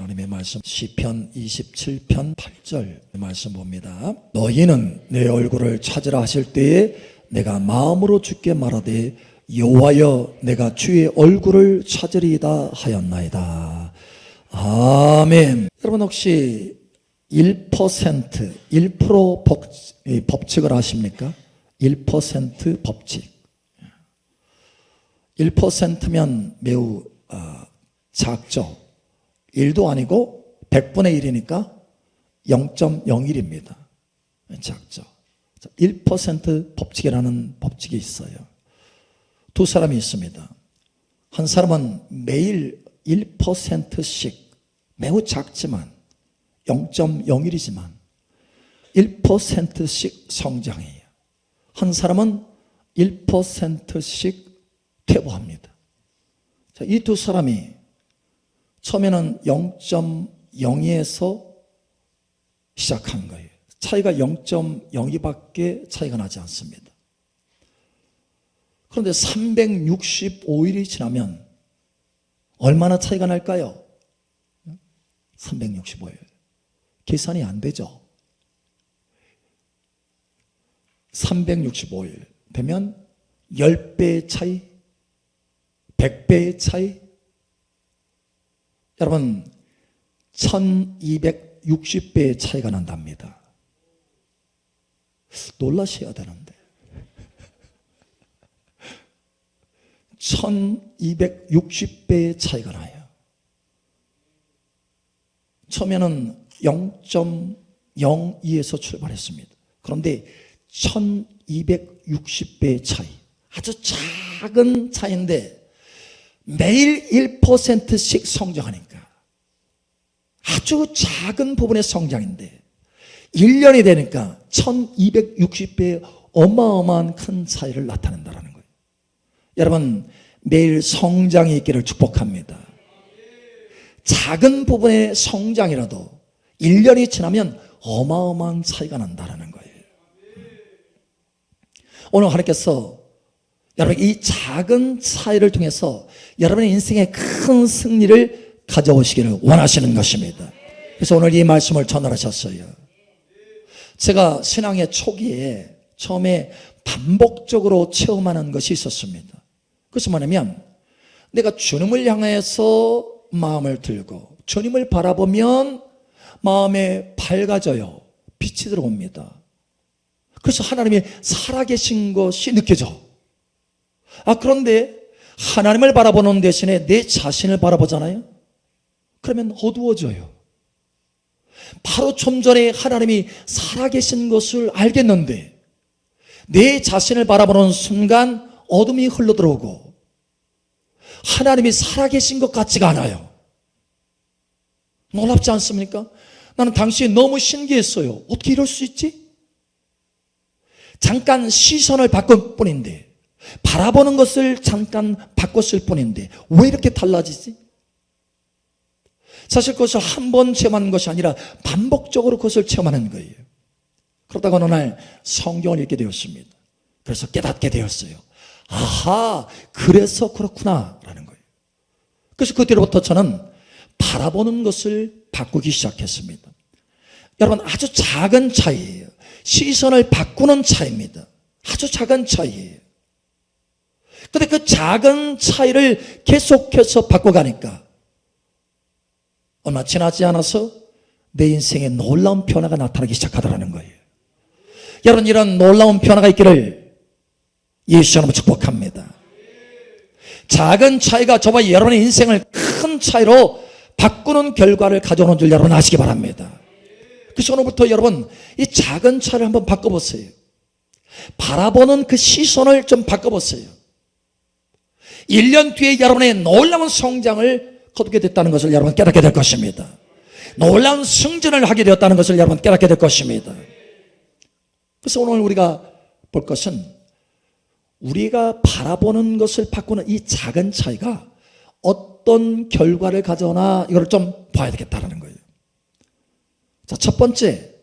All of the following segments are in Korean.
하나님의 말씀 시편 27편 8절 말씀 봅니다. 너희는 내 얼굴을 찾으라 하실 때에 내가 마음으로 주께 말하되 여호와여 내가 주의 얼굴을 찾으리이다 하였나이다. 아멘. 여러분 혹시 1% 법칙을 아십니까? 1% 법칙. 1%면 매우 작죠. 1도 아니고 100분의 1이니까 0.01입니다. 작죠. 1% 법칙이라는 법칙이 있어요. 두 사람이 있습니다. 한 사람은 매일 1%씩 매우 작지만 0.01이지만 1%씩 성장해요. 한 사람은 1%씩 퇴보합니다. 이 두 사람이 처음에는 0.02에서 시작한 거예요. 차이가 0.02밖에 차이가 나지 않습니다. 그런데 365일이 지나면 얼마나 차이가 날까요? 365일. 계산이 안 되죠. 365일 되면 10배의 차이, 100배의 차이. 여러분 1260배의 차이가 난답니다. 놀라셔야 되는데 1260배의 차이가 나요. 처음에는 0.02에서 출발했습니다. 그런데 1260배의 차이, 아주 작은 차이인데 매일 1%씩 성장하니까 아주 작은 부분의 성장인데 1년이 되니까 1260배의 어마어마한 큰 차이를 나타낸다는 거예요. 여러분 매일 성장이 있기를 축복합니다. 작은 부분의 성장이라도 1년이 지나면 어마어마한 차이가 난다는 거예요. 오늘 하나님께서 여러분 이 작은 차이를 통해서 여러분의 인생에 큰 승리를 가져오시기를 원하시는 것입니다. 그래서 오늘 이 말씀을 전하셨어요. 제가 신앙의 초기에 처음에 반복적으로 체험하는 것이 있었습니다. 그것이 뭐냐면 내가 주님을 향해서 마음을 들고 주님을 바라보면 마음에 밝아져요. 빛이 들어옵니다. 그래서 하나님이 살아계신 것이 느껴져. 그런데 하나님을 바라보는 대신에 내 자신을 바라보잖아요. 그러면 어두워져요. 바로 좀 전에 하나님이 살아계신 것을 알겠는데 내 자신을 바라보는 순간 어둠이 흘러들어오고 하나님이 살아계신 것 같지가 않아요. 놀랍지 않습니까? 나는 당시에 너무 신기했어요. 어떻게 이럴 수 있지? 잠깐 시선을 바꾼 뿐인데 바라보는 것을 잠깐 바꿨을 뿐인데 왜 이렇게 달라지지? 사실 그것을 한 번 체험하는 것이 아니라 반복적으로 그것을 체험하는 거예요. 그러다가 어느 날 성경을 읽게 되었습니다. 그래서 깨닫게 되었어요. 아하, 그래서 그렇구나 라는 거예요. 그래서 그때로부터 저는 바라보는 것을 바꾸기 시작했습니다. 여러분 아주 작은 차이예요. 시선을 바꾸는 차이입니다. 아주 작은 차이예요. 그런데 그 작은 차이를 계속해서 바꿔가니까 얼마 지나지 않아서 내 인생에 놀라운 변화가 나타나기 시작하더라는 거예요. 여러분 이런 놀라운 변화가 있기를 예수 이름으로 축복합니다. 작은 차이가 저와 여러분의 인생을 큰 차이로 바꾸는 결과를 가져오는 줄 여러분 아시기 바랍니다. 그래서 오늘부터 여러분 이 작은 차이를 한번 바꿔보세요. 바라보는 그 시선을 좀 바꿔보세요. 1년 뒤에 여러분의 놀라운 성장을 거두게 됐다는 것을 여러분 깨닫게 될 것입니다. 놀라운 승진을 하게 되었다는 것을 여러분 깨닫게 될 것입니다. 그래서 오늘 우리가 볼 것은 우리가 바라보는 것을 바꾸는 이 작은 차이가 어떤 결과를 가져오나 이걸 좀 봐야 되겠다는 거예요. 자, 첫 번째,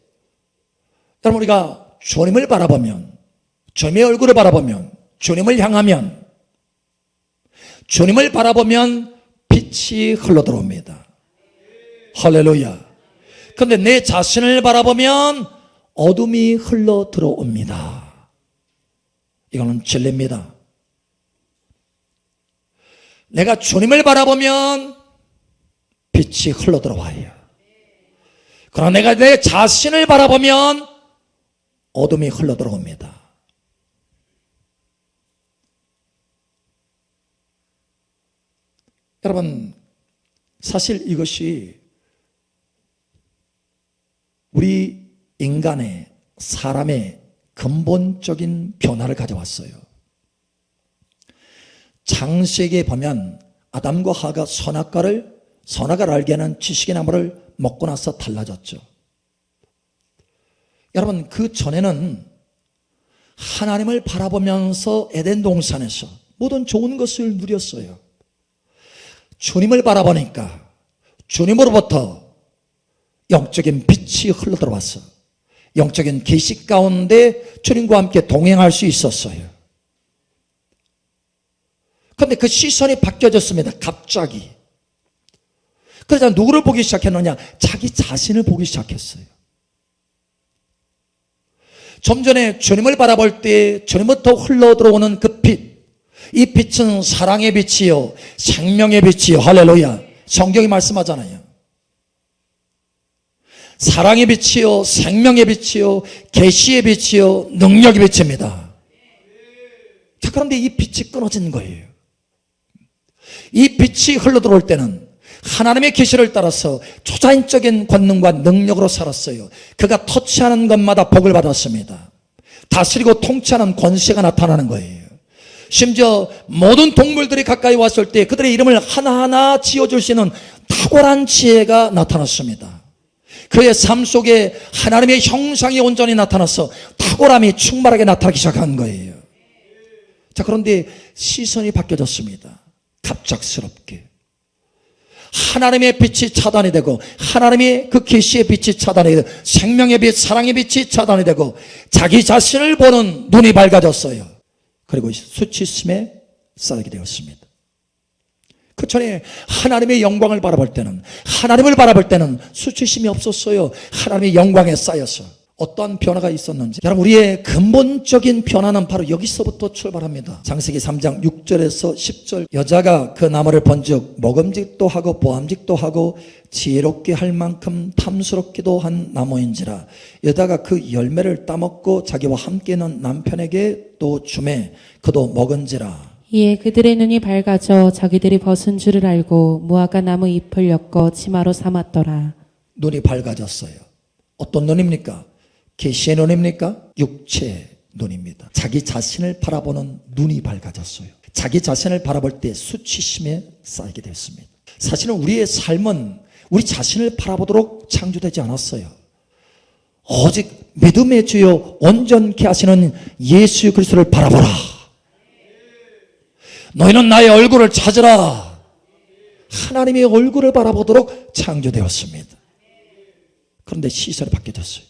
여러분 우리가 주님을 바라보면, 주님의 얼굴을 바라보면, 주님을 향하면, 주님을 바라보면 빛이 흘러들어옵니다. 할렐루야. 그런데 내 자신을 바라보면 어둠이 흘러 들어옵니다. 이거는 진리입니다. 내가 주님을 바라보면 빛이 흘러 들어와요. 그러나 내가 내 자신을 바라보면 어둠이 흘러 들어옵니다. 여러분, 사실 이것이 우리 인간의, 사람의 근본적인 변화를 가져왔어요. 창세기에 보면 아담과 하가 선악과를 알게 하는 지식의 나무를 먹고 나서 달라졌죠. 여러분, 그 전에는 하나님을 바라보면서 에덴 동산에서 모든 좋은 것을 누렸어요. 주님을 바라보니까 주님으로부터 영적인 빛이 흘러들어왔어. 영적인 계시 가운데 주님과 함께 동행할 수 있었어요. 그런데 그 시선이 바뀌어졌습니다. 갑자기. 그러자 누구를 보기 시작했느냐? 자기 자신을 보기 시작했어요. 좀 전에 주님을 바라볼 때 주님부터 흘러들어오는 그 빛, 이 빛은 사랑의 빛이요 생명의 빛이요. 할렐루야. 성경이 말씀하잖아요. 사랑의 빛이요 생명의 빛이요 계시의 빛이요 능력의 빛입니다. 자, 그런데 이 빛이 끊어진 거예요. 이 빛이 흘러들어올 때는 하나님의 계시를 따라서 초자연적인 권능과 능력으로 살았어요. 그가 터치하는 것마다 복을 받았습니다. 다스리고 통치하는 권세가 나타나는 거예요. 심지어 모든 동물들이 가까이 왔을 때 그들의 이름을 하나하나 지어줄 수 있는 탁월한 지혜가 나타났습니다. 그의 삶 속에 하나님의 형상이 온전히 나타나서 탁월함이 충만하게 나타나기 시작한 거예요. 자, 그런데 시선이 바뀌어졌습니다. 갑작스럽게 하나님의 빛이 차단이 되고 하나님의 그 계시의 빛이 차단이 되고 생명의 빛, 사랑의 빛이 차단이 되고 자기 자신을 보는 눈이 밝아졌어요. 그리고 수치심에 쌓이게 되었습니다. 그 전에 하나님의 영광을 바라볼 때는, 하나님을 바라볼 때는 수치심이 없었어요. 하나님의 영광에 쌓여서 어떠한 변화가 있었는지. 여러분, 우리의 근본적인 변화는 바로 여기서부터 출발합니다. 창세기 3장 6절에서 10절. 여자가 그 나무를 본즉 먹음직도 하고 보암직도 하고 지혜롭게 할 만큼 탐스럽기도 한 나무인지라. 여자가 그 열매를 따먹고 자기와 함께 있는 남편에게 또 주매 그도 먹은지라. 이에 그들의 눈이 밝아져 자기들이 벗은 줄을 알고 무화과 나무 잎을 엮어 치마로 삼았더라. 눈이 밝아졌어요. 어떤 눈입니까? 계시의 눈입니까? 육체의 눈입니다. 자기 자신을 바라보는 눈이 밝아졌어요. 자기 자신을 바라볼 때 수치심에 쌓이게 됐습니다. 사실은 우리의 삶은 우리 자신을 바라보도록 창조되지 않았어요. 오직 믿음의 주여 온전케 하시는 예수 그리스도를 바라보라. 너희는 나의 얼굴을 찾으라. 하나님의 얼굴을 바라보도록 창조되었습니다. 그런데 시선이 바뀌어졌어요.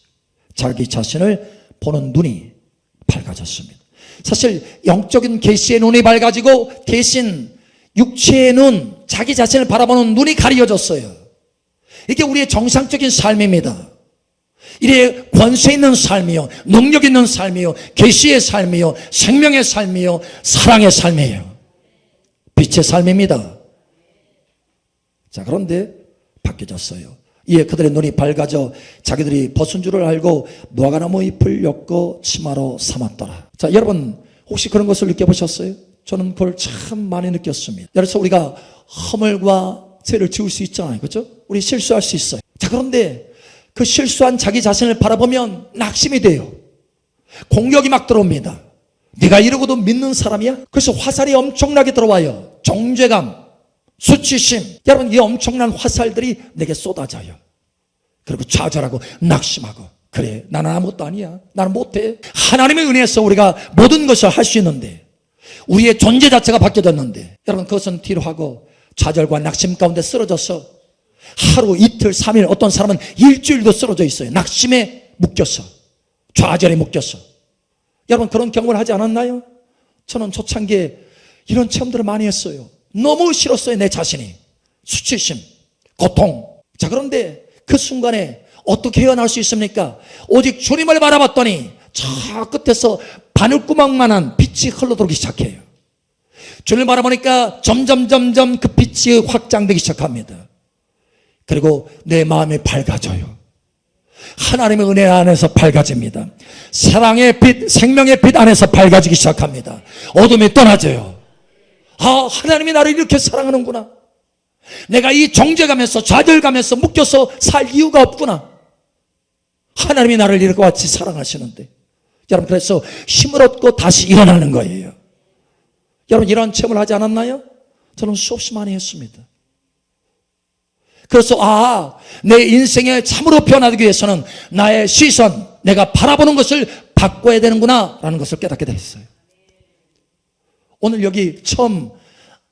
자기 자신을 보는 눈이 밝아졌습니다. 사실 영적인 계시의 눈이 밝아지고 대신 육체의 눈, 자기 자신을 바라보는 눈이 가려졌어요. 이게 우리의 정상적인 삶입니다. 이래 권세 있는 삶이요, 능력 있는 삶이요, 계시의 삶이요, 생명의 삶이요, 사랑의 삶이에요. 빛의 삶입니다. 자, 그런데 바뀌어졌어요. 이에 그들의 눈이 밝아져 자기들이 벗은 줄을 알고 무화과나무 잎을 엮어 치마로 삼았더라. 자, 여러분 혹시 그런 것을 느껴보셨어요? 저는 그걸 참 많이 느꼈습니다. 그래서 우리가 허물과 죄를 지을 수 있잖아요. 그렇죠? 우리 실수할 수 있어요. 자, 그런데 그 실수한 자기 자신을 바라보면 낙심이 돼요. 공격이 막 들어옵니다. 네가 이러고도 믿는 사람이야? 그래서 화살이 엄청나게 들어와요. 정죄감, 수치심. 여러분, 이 엄청난 화살들이 내게 쏟아져요. 그리고 좌절하고 낙심하고, 그래, 나는 아무것도 아니야, 나는 못해. 하나님의 은혜에서 우리가 모든 것을 할 수 있는데, 우리의 존재 자체가 바뀌어졌는데, 여러분 그것은 뒤로 하고 좌절과 낙심 가운데 쓰러져서 하루, 이틀, 3일, 어떤 사람은 일주일도 쓰러져 있어요. 낙심에 묶여서, 좌절에 묶여서. 여러분 그런 경험을 하지 않았나요? 저는 초창기에 이런 체험들을 많이 했어요. 너무 싫었어요. 내 자신이. 수치심, 고통. 자, 그런데 그 순간에 어떻게 헤어나올 수 있습니까? 오직 주님을 바라봤더니 저 끝에서 바늘구멍만한 빛이 흘러들어오기 시작해요. 주님을 바라보니까 점점 그 빛이 확장되기 시작합니다. 그리고 내 마음이 밝아져요. 하나님의 은혜 안에서 밝아집니다. 사랑의 빛, 생명의 빛 안에서 밝아지기 시작합니다. 어둠이 떠나져요. 아, 하나님이 나를 이렇게 사랑하는구나. 내가 이 정죄감에서 좌절감에서 묶여서 살 이유가 없구나. 하나님이 나를 이렇게 같이 사랑하시는데. 여러분, 그래서 힘을 얻고 다시 일어나는 거예요. 여러분, 이런 체험을 하지 않았나요? 저는 수없이 많이 했습니다. 그래서 내 인생에 참으로 변화되기 위해서는 나의 시선, 내가 바라보는 것을 바꿔야 되는구나 라는 것을 깨닫게 됐어요. 오늘 여기 처음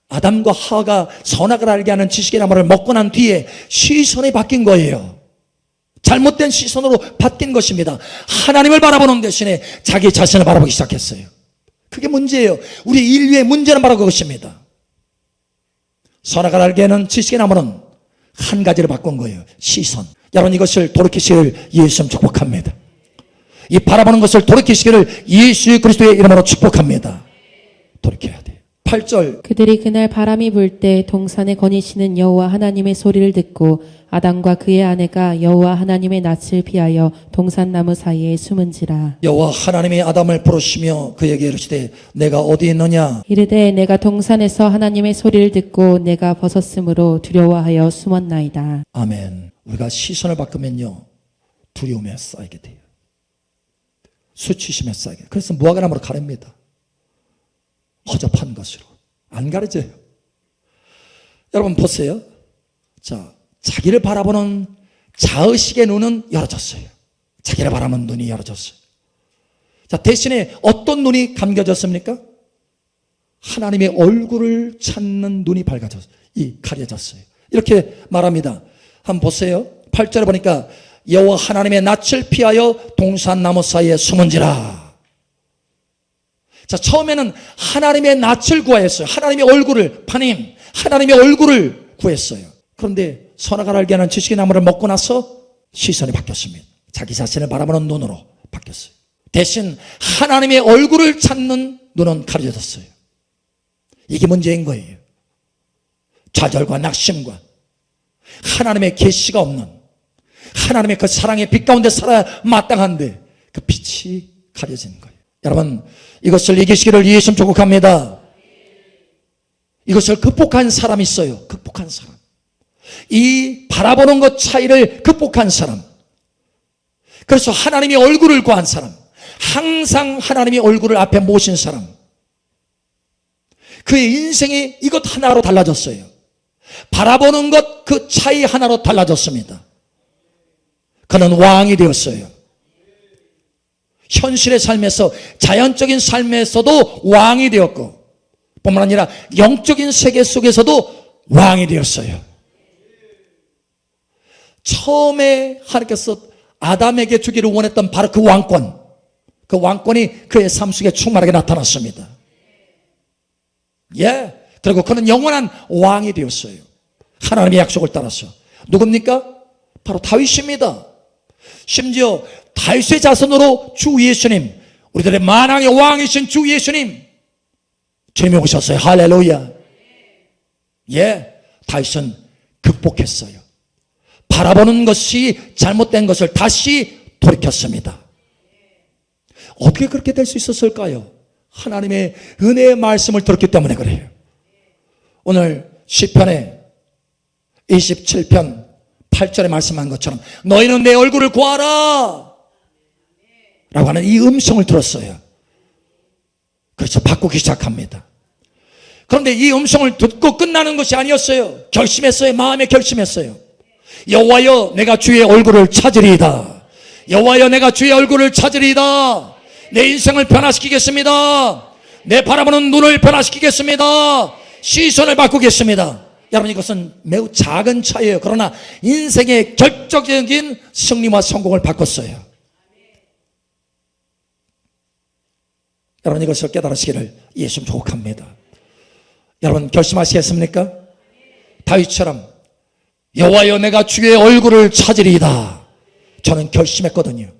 아담과 하와가 선악을 알게 하는 지식의 나무를 먹고 난 뒤에 시선이 바뀐 거예요. 잘못된 시선으로 바뀐 것입니다. 하나님을 바라보는 대신에 자기 자신을 바라보기 시작했어요. 그게 문제예요. 우리 인류의 문제는 바로 그것입니다. 선악을 알게 하는 지식의 나무는 한 가지를 바꾼 거예요. 시선. 여러분, 이것을 돌이키시기를 예수 축복합니다. 이 바라보는 것을 돌이키시기를 예수 그리스도의 이름으로 축복합니다. 돌이켜야 돼요. 8절. 그들이 그날 바람이 불 때 동산에 거니시는 여호와 하나님의 소리를 듣고 아담과 그의 아내가 여호와 하나님의 낯을 피하여 동산나무 사이에 숨은지라. 여호와 하나님이 아담을 부르시며 그에게 이르시되 내가 어디 있느냐? 이르되 내가 동산에서 하나님의 소리를 듣고 내가 벗었으므로 두려워하여 숨었나이다. 아멘. 우리가 시선을 바꾸면요, 두려움에 쌓이게 돼요. 수치심에 쌓이게 돼요. 그래서 무화과나무로 가립니다. 허접한 것으로 안 가려져요. 여러분 보세요. 자, 자기를 바라보는 자의식의 눈은 열어졌어요. 자기를 바라보는 눈이 열어졌어요. 자, 대신에 어떤 눈이 감겨졌습니까? 하나님의 얼굴을 찾는 눈이 밝아졌어요. 가려졌어요. 이렇게 말합니다. 한번 보세요. 8절에 보니까 여호와 하나님의 낯을 피하여 동산나무 사이에 숨은지라. 자, 처음에는 하나님의 낯을 구하였어요. 하나님의 얼굴을, 하나님의 얼굴을 구했어요. 그런데 선악을 알게 하는 지식의 나무를 먹고 나서 시선이 바뀌었습니다. 자기 자신을 바라보는 눈으로 바뀌었어요. 대신 하나님의 얼굴을 찾는 눈은 가려졌어요. 이게 문제인 거예요. 좌절과 낙심과 하나님의 계시가 없는, 하나님의 그 사랑의 빛 가운데 살아야 마땅한데 그 빛이 가려진 거예요. 여러분, 이것을 이기시기를 예수 축복합니다. 이것을 극복한 사람이 있어요. 극복한 사람. 이 바라보는 것 차이를 극복한 사람. 그래서 하나님의 얼굴을 구한 사람. 항상 하나님의 얼굴을 앞에 모신 사람. 그의 인생이 이것 하나로 달라졌어요. 바라보는 것 그 차이 하나로 달라졌습니다. 그는 왕이 되었어요. 현실의 삶에서, 자연적인 삶에서도 왕이 되었고, 뿐만 아니라 영적인 세계 속에서도 왕이 되었어요. 처음에 하나님께서 아담에게 주기를 원했던 바로 그 왕권, 그 왕권이 그의 삶 속에 충만하게 나타났습니다. 그리고 그는 영원한 왕이 되었어요. 하나님의 약속을 따라서. 누굽니까? 바로 다윗입니다. 심지어 다윗의 자손으로 주 예수님, 우리들의 만왕의 왕이신 주 예수님, 주님이 오셨어요. 할렐루야. 다윗은 극복했어요. 바라보는 것이 잘못된 것을 다시 돌이켰습니다. 어떻게 그렇게 될 수 있었을까요? 하나님의 은혜의 말씀을 들었기 때문에 그래요. 오늘 시편에 27편 8절에 말씀한 것처럼 너희는 내 얼굴을 구하라 라고 하는 이 음성을 들었어요. 그래서 바꾸기 시작합니다. 그런데 이 음성을 듣고 끝나는 것이 아니었어요. 결심했어요. 마음에 결심했어요. 여호와여, 내가 주의 얼굴을 찾으리이다. 여호와여, 내가 주의 얼굴을 찾으리이다. 내 인생을 변화시키겠습니다. 내 바라보는 눈을 변화시키겠습니다. 시선을 바꾸겠습니다. 여러분, 이것은 매우 작은 차이예요. 그러나 인생의 결정적인 승리와 성공을 바꿨어요. 여러분, 이것을 깨달으시기를 예수 축복합니다. 여러분, 결심하시겠습니까? 다윗처럼 여호와여 내가 주의 얼굴을 찾으리이다. 저는 결심했거든요.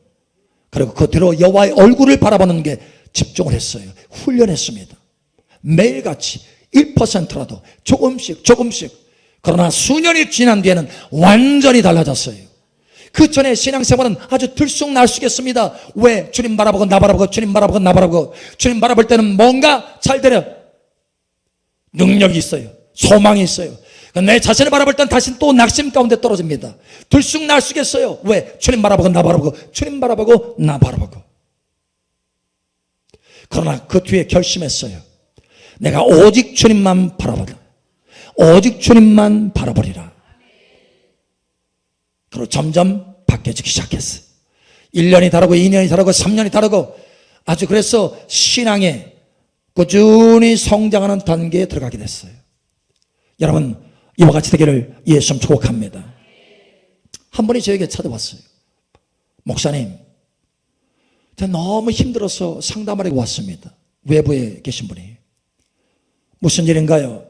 그리고 그대로 여호와의 얼굴을 바라보는 게 집중을 했어요. 훈련했습니다. 매일같이 1%라도 조금씩. 그러나 수년이 지난 뒤에는 완전히 달라졌어요. 그 전에 신앙생활은 아주 들쑥날쑥했습니다. 왜? 주님 바라보고 나 바라보고 주님 바라보고 나 바라보고. 주님 바라볼 때는 뭔가 잘 되려 능력이 있어요. 소망이 있어요. 내 자신을 바라볼 때는 다시 또 낙심 가운데 떨어집니다. 들쑥날쑥했어요. 왜? 주님 바라보고 나 바라보고 주님 바라보고 나 바라보고. 그러나 그 뒤에 결심했어요. 내가 오직 주님만 바라보라. 오직 주님만 바라보리라. 그리고 점점 바뀌어지기 시작했어요. 1년이 다르고 2년이 다르고 3년이 다르고 아주 그래서 신앙에 꾸준히 성장하는 단계에 들어가게 됐어요. 여러분 이와 같이 되기를 예수님 축복합니다. 한 분이 저에게 찾아왔어요. 목사님, 제가 너무 힘들어서 상담하려고 왔습니다. 외부에 계신 분이. 무슨 일인가요?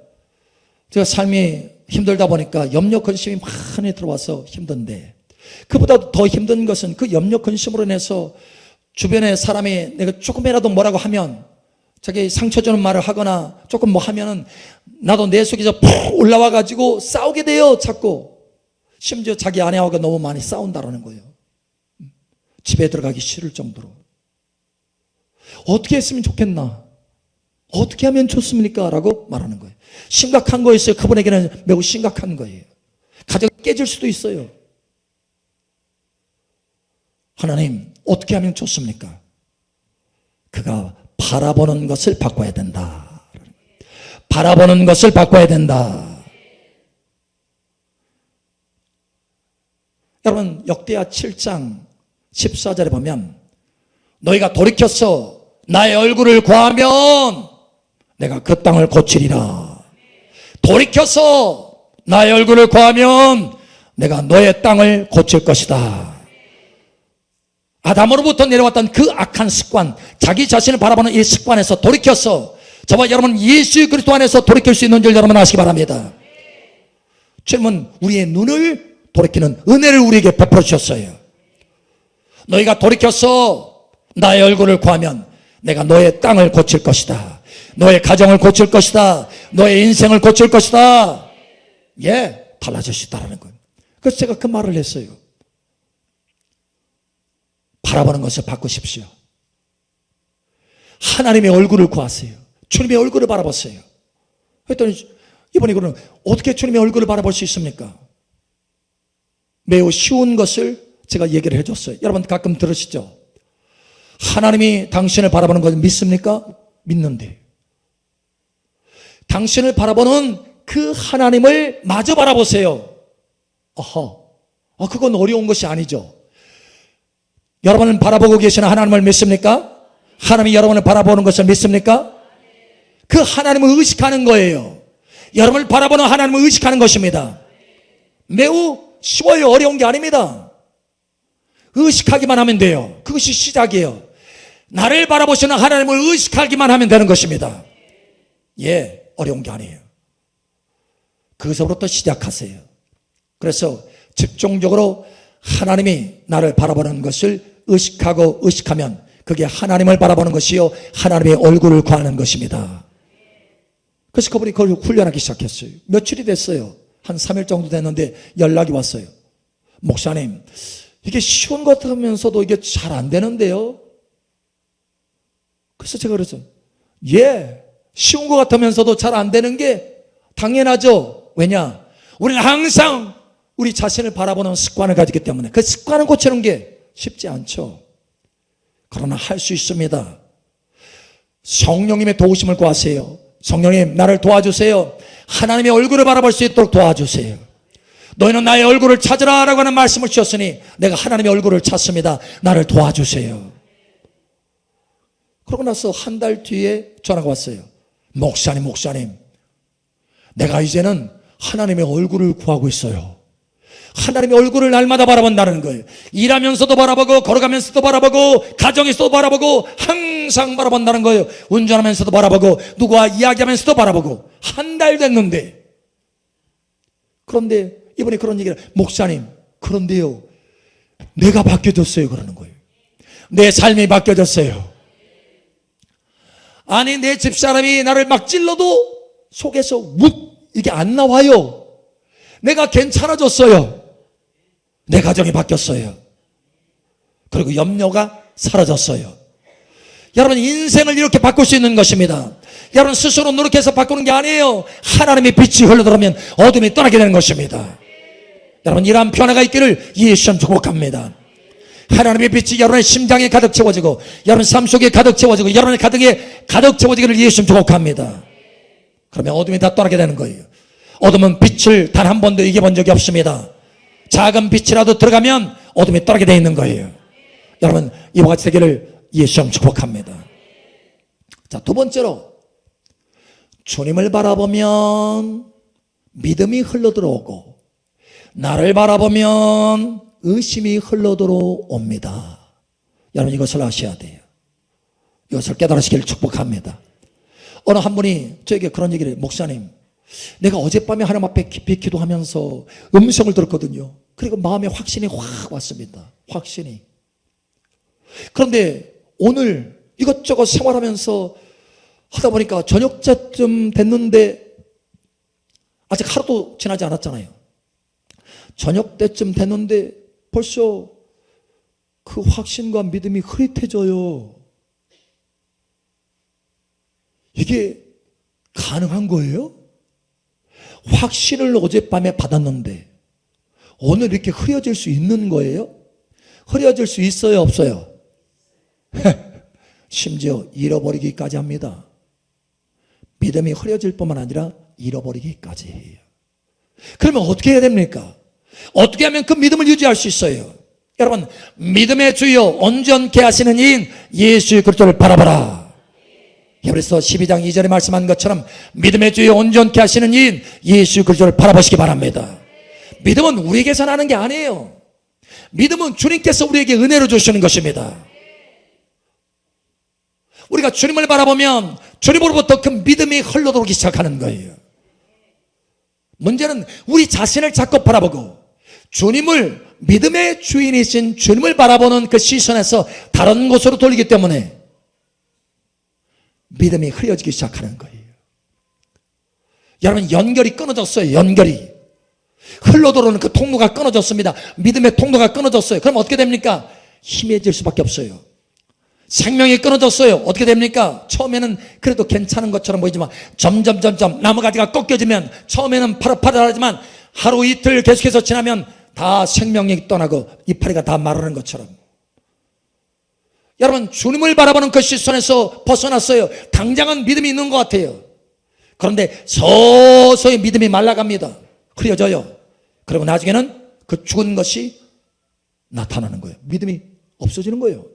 제가 삶이 힘들다 보니까 염려 근심이 많이 들어와서 힘든데, 그보다 더 힘든 것은 그 염려 근심으로 인해서 주변에 사람이 내가 조금이라도 뭐라고 하면, 자기 상처 주는 말을 하거나 조금 뭐 하면은 나도 내 속에서 푹 올라와 가지고 싸우게 돼요. 자꾸. 심지어 자기 아내하고 너무 많이 싸운다라는 거예요. 집에 들어가기 싫을 정도로. 어떻게 했으면 좋겠나? 어떻게 하면 좋습니까? 라고 말하는 거예요. 심각한 거였어요. 그분에게는 매우 심각한 거예요. 가정이 깨질 수도 있어요. 하나님, 어떻게 하면 좋습니까? 그가 바라보는 것을 바꿔야 된다. 바라보는 것을 바꿔야 된다. 여러분, 역대하 7장 14절에 보면 너희가 돌이켜서 나의 얼굴을 구하면 내가 그 땅을 고치리라. 돌이켜서 나의 얼굴을 구하면 내가 너의 땅을 고칠 것이다. 아담으로부터 내려왔던 그 악한 습관, 자기 자신을 바라보는 이 습관에서 돌이켜서 저와 여러분 예수 그리스도 안에서 돌이킬 수 있는 줄 여러분 아시기 바랍니다. 주님은 우리의 눈을 돌이키는 은혜를 우리에게 베풀어 주셨어요. 너희가 돌이켜서 나의 얼굴을 구하면 내가 너의 땅을 고칠 것이다. 너의 가정을 고칠 것이다. 너의 인생을 고칠 것이다. 예, 달라질 수 있다는 거예요. 그래서 제가 그 말을 했어요. 바라보는 것을 바꾸십시오. 하나님의 얼굴을 구하세요. 주님의 얼굴을 바라보세요. 그랬더니 이번에 그러면 어떻게 주님의 얼굴을 바라볼 수 있습니까? 매우 쉬운 것을 제가 얘기를 해줬어요. 여러분 가끔 들으시죠? 하나님이 당신을 바라보는 것을 믿습니까? 믿는데 당신을 바라보는 그 하나님을 마저 바라보세요. 그건 어려운 것이 아니죠. 여러분은 바라보고 계시는 하나님을 믿습니까? 하나님이 여러분을 바라보는 것을 믿습니까? 그 하나님을 의식하는 거예요. 여러분을 바라보는 하나님을 의식하는 것입니다. 매우 쉬워요. 어려운 게 아닙니다. 의식하기만 하면 돼요. 그것이 시작이에요. 나를 바라보시는 하나님을 의식하기만 하면 되는 것입니다. 예, 어려운 게 아니에요. 그것부터 시작하세요. 그래서 집중적으로 하나님이 나를 바라보는 것을 의식하면 그게 하나님을 바라보는 것이요 하나님의 얼굴을 구하는 것입니다. 그래서 그분이 그걸 훈련하기 시작했어요. 며칠이 됐어요. 한 3일 정도 됐는데 연락이 왔어요. 목사님, 이게 쉬운 것 같으면서도 이게 잘 안 되는데요. 그래서 제가 그랬죠. 예, 쉬운 것 같으면서도 잘 안 되는 게 당연하죠. 왜냐? 우리는 항상 우리 자신을 바라보는 습관을 가지기 때문에 그 습관을 고치는 게 쉽지 않죠. 그러나 할 수 있습니다. 성령님의 도우심을 구하세요. 성령님, 나를 도와주세요. 하나님의 얼굴을 바라볼 수 있도록 도와주세요. 너희는 나의 얼굴을 찾으라 라고 하는 말씀을 주셨으니 내가 하나님의 얼굴을 찾습니다. 나를 도와주세요. 그러고 나서 한 달 뒤에 전화가 왔어요. 목사님, 내가 이제는 하나님의 얼굴을 구하고 있어요. 하나님의 얼굴을 날마다 바라본다는 거예요. 일하면서도 바라보고 걸어가면서도 바라보고 가정에서도 바라보고 항상 바라본다는 거예요. 운전하면서도 바라보고 누구와 이야기하면서도 바라보고 한 달 됐는데, 그런데 이분이 그런 얘기를, 목사님, 그런데요, 내가 바뀌어졌어요. 그러는 거예요. 내 삶이 바뀌어졌어요. 아니, 내 집사람이 나를 막 찔러도 속에서 이게 안 나와요. 내가 괜찮아졌어요. 내 가정이 바뀌었어요. 그리고 염려가 사라졌어요. 여러분, 인생을 이렇게 바꿀 수 있는 것입니다. 여러분, 스스로 노력해서 바꾸는 게 아니에요. 하나님의 빛이 흘러들어오면 어둠이 떠나게 되는 것입니다. 여러분, 이러한 변화가 있기를 예수님 축복합니다. 하나님의 빛이 여러분의 심장에 가득 채워지고, 여러분 삶 속에 가득 채워지고, 여러분의 가득에 가득 채워지기를 예수님 축복합니다. 그러면 어둠이 다 떠나게 되는 거예요. 어둠은 빛을 단 한 번도 이겨본 적이 없습니다. 작은 빛이라도 들어가면 어둠이 떠나게 되어 있는 거예요. 여러분, 이와 같이 되기를 예수님 축복합니다. 자, 두 번째로, 주님을 바라보면 믿음이 흘러들어오고, 나를 바라보면 의심이 흘러들어옵니다. 여러분, 이것을 아셔야 돼요. 이것을 깨달으시기를 축복합니다. 어느 한 분이 저에게 그런 얘기를 해요. 목사님, 내가 어젯밤에 하나님 앞에 깊이 기도하면서 음성을 들었거든요. 그리고 마음에 확신이 확 왔습니다. 확신이. 그런데 오늘 이것저것 생활하면서 하다 보니까 저녁쯤 됐는데, 아직 하루도 지나지 않았잖아요. 저녁 때쯤 됐는데 벌써 그 확신과 믿음이 흐릿해져요. 이게 가능한 거예요? 확신을 어젯밤에 받았는데 오늘 이렇게 흐려질 수 있는 거예요? 흐려질 수 있어요, 없어요? 심지어 잃어버리기까지 합니다. 믿음이 흐려질 뿐만 아니라 잃어버리기까지 해요. 그러면 어떻게 해야 됩니까? 어떻게 하면 그 믿음을 유지할 수 있어요? 여러분, 믿음의 주여 온전케 하시는 이인 예수 그리스도를 바라보라. 히브리서 12장 2절에 말씀한 것처럼 믿음의 주여 온전케 하시는 이인 예수 그리스도를 바라보시기 바랍니다. 믿음은 우리에게서 나는 게 아니에요. 믿음은 주님께서 우리에게 은혜로 주시는 것입니다. 우리가 주님을 바라보면 주님으로부터 그 믿음이 흘러들어오기 시작하는 거예요. 문제는 우리 자신을 자꾸 바라보고 주님을, 믿음의 주인이신 주님을 바라보는 그 시선에서 다른 곳으로 돌리기 때문에 믿음이 흐려지기 시작하는 거예요. 여러분, 연결이 끊어졌어요. 연결이 흘러들어오는 그 통로가 끊어졌습니다. 믿음의 통로가 끊어졌어요. 그럼 어떻게 됩니까? 희미해질 수밖에 없어요. 생명이 끊어졌어요. 어떻게 됩니까? 처음에는 그래도 괜찮은 것처럼 보이지만 점점 나무가지가 꺾여지면 처음에는 파릇파릇하지만 하루 이틀 계속해서 지나면 다 생명력이 떠나고 이파리가 다 마르는 것처럼. 여러분, 주님을 바라보는 그 시선에서 벗어났어요. 당장은 믿음이 있는 것 같아요. 그런데 서서히 믿음이 말라갑니다. 흐려져요. 그리고 나중에는 그 죽은 것이 나타나는 거예요. 믿음이 없어지는 거예요.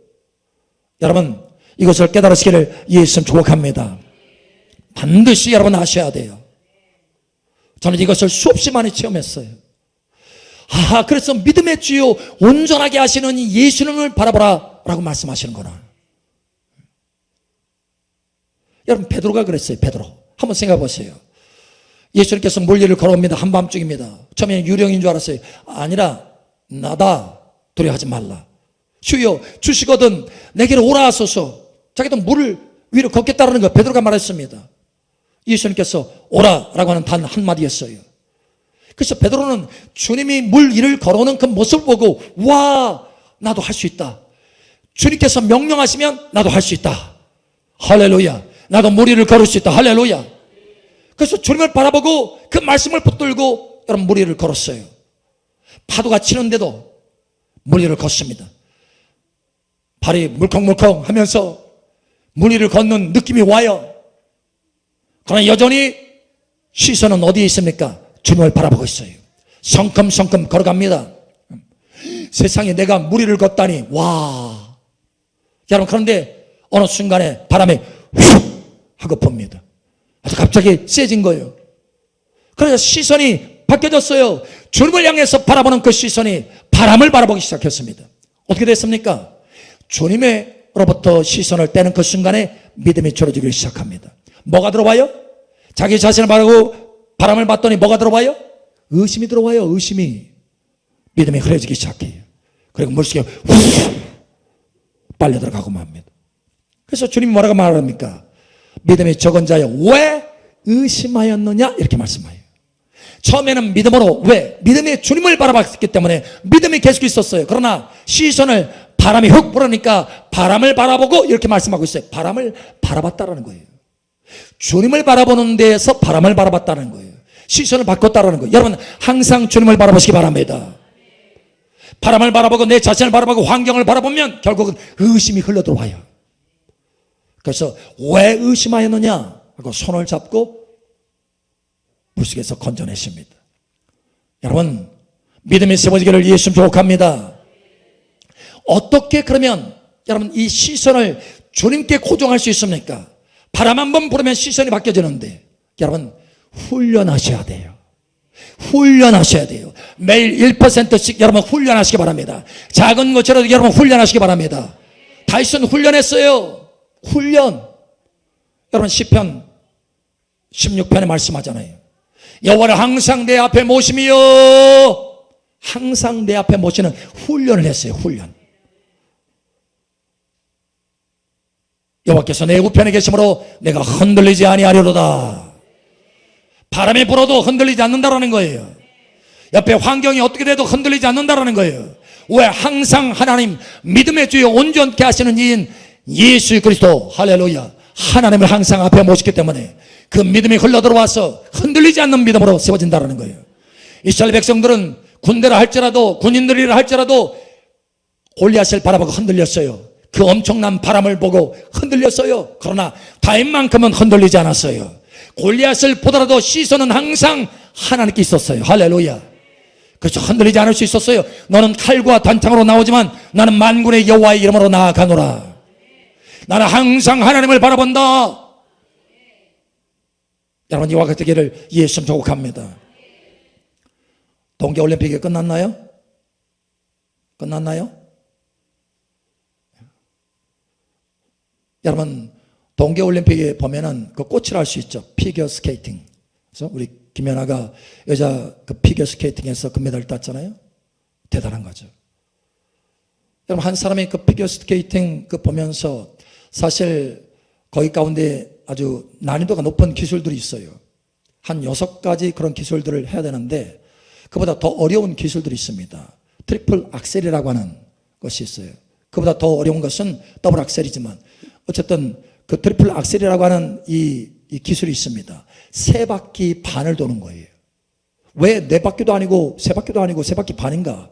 여러분, 이것을 깨달으시기를 예수님 축복합니다. 반드시 여러분 아셔야 돼요. 저는 이것을 수없이 많이 체험했어요. 그래서 믿음의 주요 온전하게 하시는 예수님을 바라보라 라고 말씀하시는구나. 여러분, 베드로가 그랬어요. 베드로, 한번 생각해 보세요. 예수님께서 물리를 걸어옵니다. 한밤중입니다. 처음에는 유령인 줄 알았어요. 아니라 나다, 두려워하지 말라. 주여 주시거든 내게로 오라 하소서. 자기도 물을 위로 걷겠다라는 거 베드로가 말했습니다. 예수님께서 오라라고 하는 단 한마디였어요. 그래서 베드로는 주님이 물 위를 걸어오는 그 모습을 보고, 와, 나도 할 수 있다. 주님께서 명령하시면 나도 할 수 있다. 할렐루야. 나도 물 위를 걸을 수 있다. 할렐루야. 그래서 주님을 바라보고 그 말씀을 붙들고 여러분 물 위를 걸었어요. 파도가 치는데도 물 위를 걷습니다. 발이 물컹물컹 하면서 물 위를 걷는 느낌이 와요. 그러나 여전히 시선은 어디에 있습니까? 주님을 바라보고 있어요. 성큼성큼 걸어갑니다. 세상에 내가 물 위를 걷다니, 와. 여러분, 그런데 어느 순간에 바람에 휙 하고 봅니다. 갑자기 세진 거예요. 그래서 시선이 바뀌어졌어요. 주님을 향해서 바라보는 그 시선이 바람을 바라보기 시작했습니다. 어떻게 됐습니까? 주님으로부터 시선을 떼는 그 순간에 믿음이 줄어들기 시작합니다. 뭐가 들어와요? 자기 자신을 바라보고 바람을 봤더니 뭐가 들어와요? 의심이 들어와요. 의심이. 믿음이 흐려지기 시작해요. 그리고 물속에 후 빨려 들어가고 맙니다. 그래서 주님이 뭐라고 말합니까? 믿음이 적은 자여 왜 의심하였느냐 이렇게 말씀해요. 처음에는 믿음으로, 왜? 믿음이 주님을 바라봤기 때문에 믿음이 계속 있었어요. 그러나 시선을 바람이 훅 불으니까 바람을 바라보고 이렇게 말씀하고 있어요. 바람을 바라봤다라는 거예요. 주님을 바라보는 데에서 바람을 바라봤다는 거예요. 시선을 바꿨다라는 거예요. 여러분 항상 주님을 바라보시기 바랍니다. 바람을 바라보고 내 자신을 바라보고 환경을 바라보면 결국은 의심이 흘러들어와요. 그래서 왜 의심하였느냐 하고 손을 잡고 물속에서 건져내십니다. 여러분 믿음이 세워지기를 예수 축복합니다. 어떻게 그러면 여러분 이 시선을 주님께 고정할 수 있습니까? 바람 한번 불으면 시선이 바뀌어지는데 여러분 훈련하셔야 돼요. 훈련하셔야 돼요. 매일 1%씩 여러분 훈련하시기 바랍니다. 작은 것이라도 여러분 훈련하시기 바랍니다. 다윗은 훈련했어요. 훈련. 여러분 시편 16편에 말씀하잖아요. 여호와를 항상 내 앞에 모시며, 항상 내 앞에 모시는 훈련을 했어요. 훈련. 여호와께서 내 우편에 계심으로 내가 흔들리지 아니하리로다. 바람이 불어도 흔들리지 않는다라는 거예요. 옆에 환경이 어떻게 돼도 흔들리지 않는다라는 거예요. 왜? 항상 하나님 믿음의 주여 온전케 하시는 이인 예수 그리스도 할렐루야 하나님을 항상 앞에 모시기 때문에 그 믿음이 흘러들어와서 흔들리지 않는 믿음으로 세워진다는 거예요. 이스라엘 백성들은 군대라 할지라도 군인들이라 할지라도 골리앗을 바라보고 흔들렸어요. 그 엄청난 바람을 보고 흔들렸어요. 그러나 다윗만큼은 흔들리지 않았어요. 골리앗을 보더라도 시선은 항상 하나님께 있었어요. 할렐루야. 그래서 흔들리지 않을 수 있었어요. 너는 칼과 단창으로 나오지만 나는 만군의 여호와의 이름으로 나아가노라. 나는 항상 하나님을 바라본다. 여러분 이와 같은 길을 예수 축복합니다. 동계올림픽이 끝났나요? 끝났나요? 여러분 동계올림픽에 보면은 그 꽃이라 할 수 있죠. 피겨 스케이팅. 그래서 우리 김연아가 여자 그 피겨 스케이팅에서 금메달을 땄잖아요. 대단한 거죠. 여러분 한 사람이 그 피겨 스케이팅 그 보면서 사실 거기 가운데 아주 난이도가 높은 기술들이 있어요. 한 6가지 그런 기술들을 해야 되는데 그보다 더 어려운 기술들이 있습니다. 트리플 악셀이라고 하는 것이 있어요. 그보다 더 어려운 것은 더블 악셀이지만 어쨌든 그 트리플 악셀이라고 하는 이 기술이 있습니다. 3바퀴 반을 도는 거예요. 왜 4바퀴도 아니고 3바퀴도 아니고 3바퀴 반인가?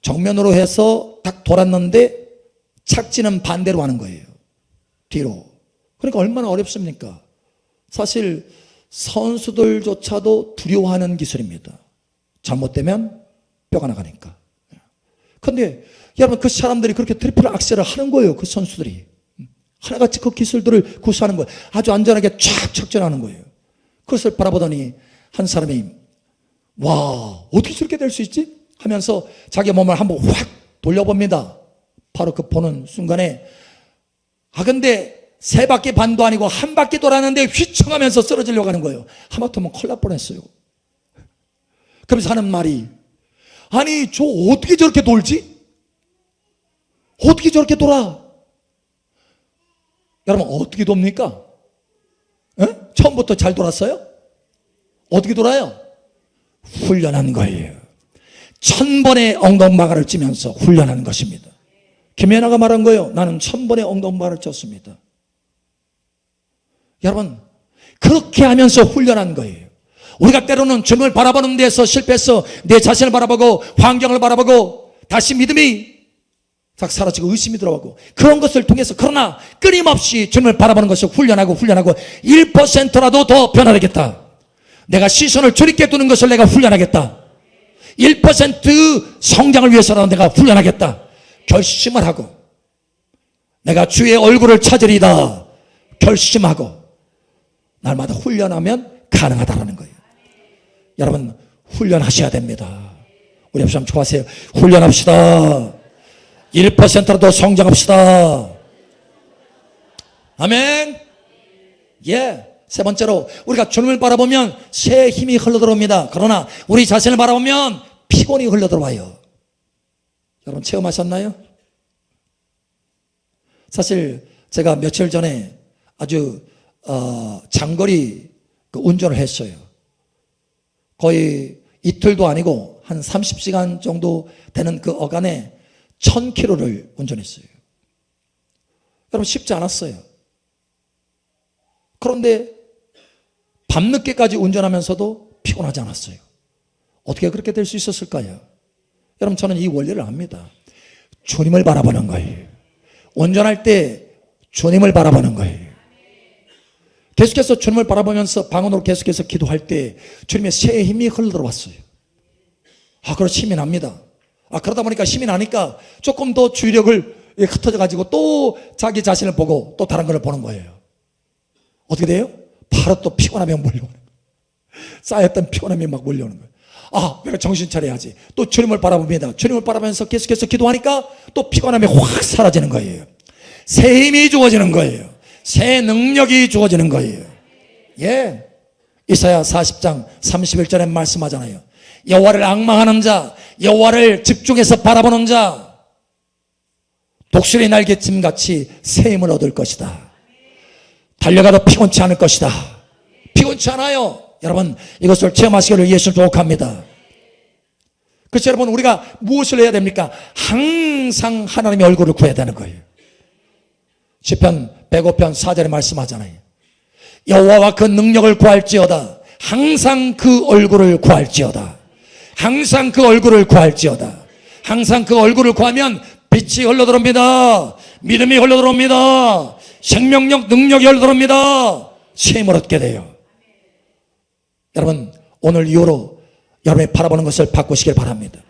정면으로 해서 딱 돌았는데 착지는 반대로 하는 거예요. 뒤로. 그러니까 얼마나 어렵습니까? 사실 선수들조차도 두려워하는 기술입니다. 잘못되면 뼈가 나가니까. 그런데 여러분 그 사람들이 그렇게 트리플 악셀을 하는 거예요. 그 선수들이. 하나같이 그 기술들을 구사하는 거예요. 아주 안전하게 쫙 착전하는 거예요. 그것을 바라보더니 한 사람이 와 어떻게 저렇게 될 수 있지? 하면서 자기 몸을 한번 확 돌려봅니다. 바로 그 보는 순간에 근데 3바퀴 반도 아니고 1바퀴 돌았는데 휘청하면서 쓰러지려고 하는 거예요. 하마터면 큰일 날 뻔했어요. 그러면서 하는 말이 아니 저 어떻게 저렇게 돌지? 어떻게 저렇게 돌아? 여러분 어떻게 돕니까? 에? 처음부터 잘 돌았어요? 어떻게 돌아요? 훈련한 거예요. 1000번의 엉덩방아를 찌면서 훈련한 것입니다. 김연아가 말한 거예요. 나는 1000번의 엉덩방아를 쪘습니다. 여러분 그렇게 하면서 훈련한 거예요. 우리가 때로는 주님을 바라보는 데서 실패해서 내 자신을 바라보고 환경을 바라보고 다시 믿음이 딱 사라지고 의심이 들어가고 그런 것을 통해서 그러나 끊임없이 주님을 바라보는 것을 훈련하고 1%라도 더 변화되겠다. 내가 시선을 주님께 두는 것을 내가 훈련하겠다. 1% 성장을 위해서라도 내가 훈련하겠다. 결심을 하고 내가 주의 얼굴을 찾으리다 결심하고 날마다 훈련하면 가능하다는 거예요. 여러분 훈련하셔야 됩니다. 우리 옆 사람 좋아하세요. 훈련합시다. 1%라도 성장합시다. 아멘. 예. 세 번째로 우리가 주님을 바라보면 새 힘이 흘러들어옵니다. 그러나 우리 자신을 바라보면 피곤이 흘러들어와요. 여러분 체험하셨나요? 사실 제가 며칠 전에 아주 장거리 운전을 했어요. 거의 이틀도 아니고 한 30시간 정도 되는 그 어간에 1000km를 운전했어요. 여러분 쉽지 않았어요. 그런데 밤늦게까지 운전하면서도 피곤하지 않았어요. 어떻게 그렇게 될 수 있었을까요? 여러분 저는 이 원리를 압니다. 주님을 바라보는 거예요. 운전할 때 주님을 바라보는 거예요. 계속해서 주님을 바라보면서 방언으로 계속해서 기도할 때 주님의 새 힘이 흘러들어왔어요. 그렇지 힘이 납니다. 그러다 보니까 힘이 나니까 조금 더 주의력을 흩어져 가지고 또 자기 자신을 보고 또 다른 걸 보는 거예요. 어떻게 돼요? 바로 또 피곤함이 몰려오는 거예요. 쌓였던 피곤함이 막 몰려오는 거예요. 내가 정신 차려야지. 또 주님을 바라봅니다. 주님을 바라보면서 계속해서 기도하니까 또 피곤함이 확 사라지는 거예요. 새 힘이 주어지는 거예요. 새 능력이 주어지는 거예요. 예. 이사야 40장 31절에 말씀하잖아요. 여호와를 앙망하는 자, 여호와를 집중해서 바라보는 자, 독수리 날개찜같이 새 힘을 얻을 것이다. 달려가도 피곤치 않을 것이다. 피곤치 않아요. 여러분 이것을 체험하시기를 예수 축복합니다. 그래서 여러분 우리가 무엇을 해야 됩니까? 항상 하나님의 얼굴을 구해야 되는 거예요. 시편 105편 4절에 말씀하잖아요. 여호와와 그 능력을 구할지어다. 항상 그 얼굴을 구할지어다. 항상 그 얼굴을 구할지어다. 항상 그 얼굴을 구하면 빛이 흘러들어옵니다. 믿음이 흘러들어옵니다. 생명력 능력이 흘러들어옵니다. 새 힘을 얻게 돼요. 여러분 오늘 이후로 여러분이 바라보는 것을 바꾸시길 바랍니다.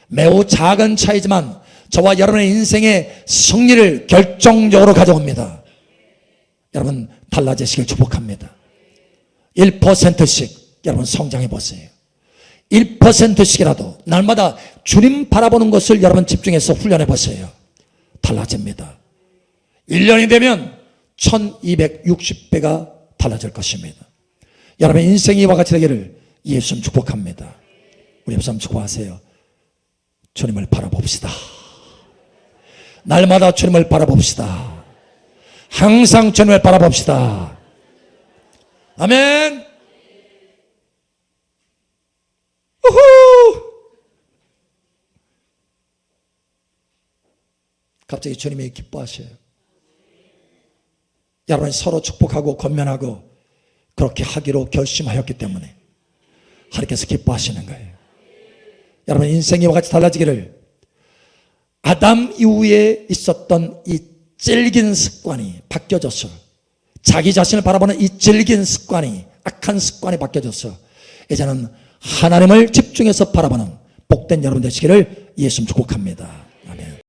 매우 작은 차이지만 저와 여러분의 인생의 승리를 결정적으로 가져옵니다. 여러분 달라지시길 축복합니다. 1%씩 여러분 성장해 보세요. 1%씩이라도 날마다 주님 바라보는 것을 여러분 집중해서 훈련해 보세요. 달라집니다. 1년이 되면 1260배가 달라질 것입니다. 여러분의 인생이 이와 같이 되기를 예수님 축복합니다. 우리 예수님 축복하세요. 주님을 바라봅시다. 날마다 주님을 바라봅시다. 항상 주님을 바라봅시다. 아멘. 우후. 갑자기 주님이 기뻐하셔요. 여러분이 서로 축복하고 권면하고 그렇게 하기로 결심하였기 때문에 하나님께서 기뻐하시는 거예요. 여러분 인생이 이와 같이 달라지기를, 아담 이후에 있었던 이 질긴 습관이 바뀌어져서, 자기 자신을 바라보는 이 질긴 습관이, 악한 습관이 바뀌어져서 이제는 하나님을 집중해서 바라보는 복된 여러분 되시기를 예수님 축복합니다.